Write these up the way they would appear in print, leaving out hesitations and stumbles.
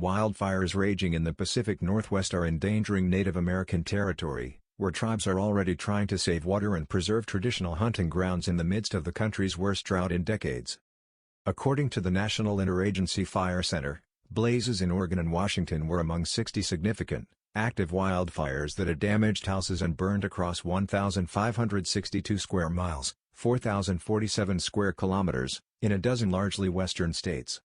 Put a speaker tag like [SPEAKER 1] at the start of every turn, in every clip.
[SPEAKER 1] Wildfires raging in the Pacific Northwest are endangering Native American territory, where tribes are already trying to save water and preserve traditional hunting grounds in the midst of the country's worst drought in decades. According to the National Interagency Fire Center, blazes in Oregon and Washington were among 60 significant, active wildfires that had damaged houses and burned across 1,562 square miles, 4,047 square kilometers, in a dozen largely western states.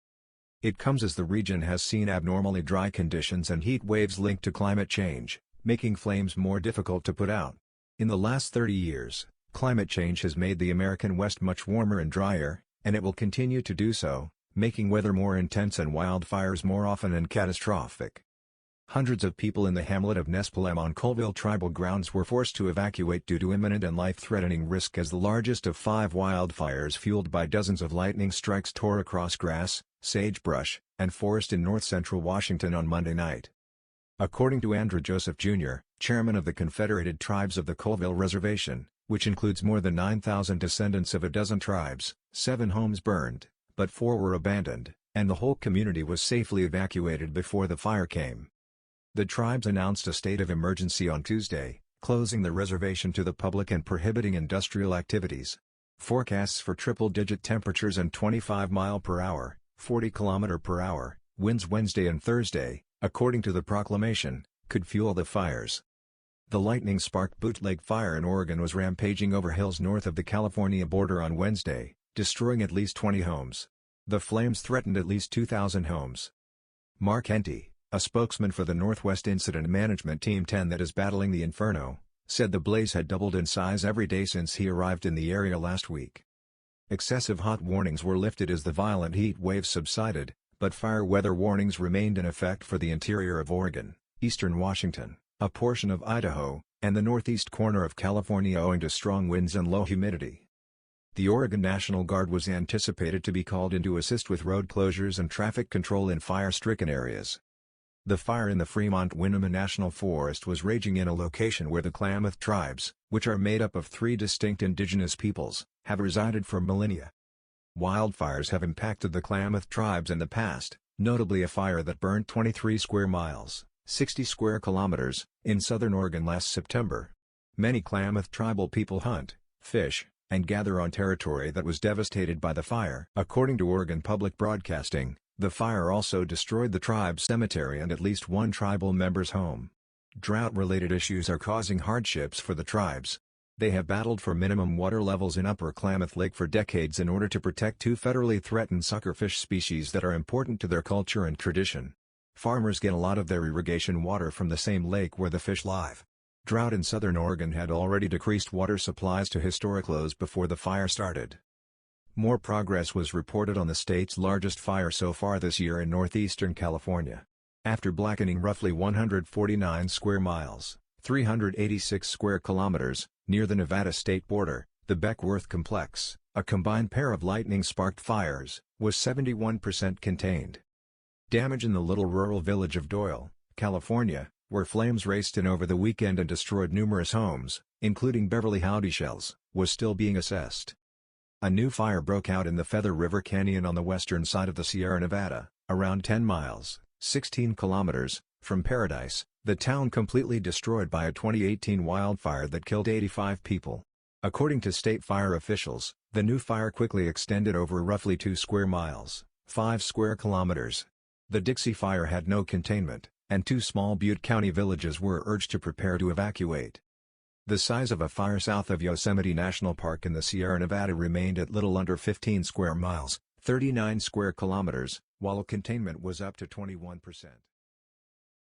[SPEAKER 1] It comes as the region has seen abnormally dry conditions and heat waves linked to climate change, making flames more difficult to put out. In the last 30 years, climate change has made the American West much warmer and drier, and it will continue to do so, making weather more intense and wildfires more often and catastrophic. Hundreds of people in the hamlet of Nespelem on Colville tribal grounds were forced to evacuate due to imminent and life-threatening risk as the largest of 5 wildfires fueled by dozens of lightning strikes tore across grass, sagebrush, and forest in north-central Washington on Monday night. According to Andrew Joseph Jr., chairman of the Confederated Tribes of the Colville Reservation, which includes more than 9,000 descendants of a dozen tribes, 7 homes burned, but 4 were abandoned, and the whole community was safely evacuated before the fire came. The tribes announced a state of emergency on Tuesday, closing the reservation to the public and prohibiting industrial activities. Forecasts for triple-digit temperatures and 25-mile-per-hour, 40-kilometer-per-hour, winds Wednesday and Thursday, according to the proclamation, could fuel the fires. The lightning-sparked bootleg fire in Oregon was rampaging over hills north of the California border on Wednesday, destroying at least 20 homes. The flames threatened at least 2,000 homes. Mark Henty, a spokesman for the Northwest Incident Management Team 10 that is battling the inferno, said the blaze had doubled in size every day since he arrived in the area last week. Excessive hot warnings were lifted as the violent heat waves subsided, but fire weather warnings remained in effect for the interior of Oregon, eastern Washington, a portion of Idaho, and the northeast corner of California owing to strong winds and low humidity. The Oregon National Guard was anticipated to be called in to assist with road closures and traffic control in fire-stricken areas. The fire in the Fremont-Winema National Forest was raging in a location where the Klamath tribes, which are made up of 3 distinct indigenous peoples, have resided for millennia. Wildfires have impacted the Klamath tribes in the past, notably a fire that burned 23 square miles, 60 square kilometers, in southern Oregon last September. Many Klamath tribal people hunt, fish, and gather on territory that was devastated by the fire. According to Oregon Public Broadcasting, the fire also destroyed the tribe's cemetery and at least one tribal member's home. Drought-related issues are causing hardships for the tribes. They have battled for minimum water levels in Upper Klamath Lake for decades in order to protect 2 federally threatened suckerfish species that are important to their culture and tradition. Farmers get a lot of their irrigation water from the same lake where the fish live. Drought in southern Oregon had already decreased water supplies to historic lows before the fire started. More progress was reported on the state's largest fire so far this year in northeastern California. After blackening roughly 149 square miles, 386 square kilometers, near the Nevada state border, the Beckworth Complex, a combined pair of lightning-sparked fires, was 71% contained. Damage in the little rural village of Doyle, California, where flames raced in over the weekend and destroyed numerous homes, including Beverly Howdy-Shells, was still being assessed. A new fire broke out in the Feather River Canyon on the western side of the Sierra Nevada, around 10 miles, 16 kilometers, from Paradise, the town completely destroyed by a 2018 wildfire that killed 85 people. According to state fire officials, the new fire quickly extended over roughly 2 square miles, 5 square kilometers. The Dixie Fire had no containment, and 2 small Butte County villages were urged to prepare to evacuate. The size of a fire south of Yosemite National Park in the Sierra Nevada remained at little under 15 square miles, 39 square kilometers, while containment was up to 21%.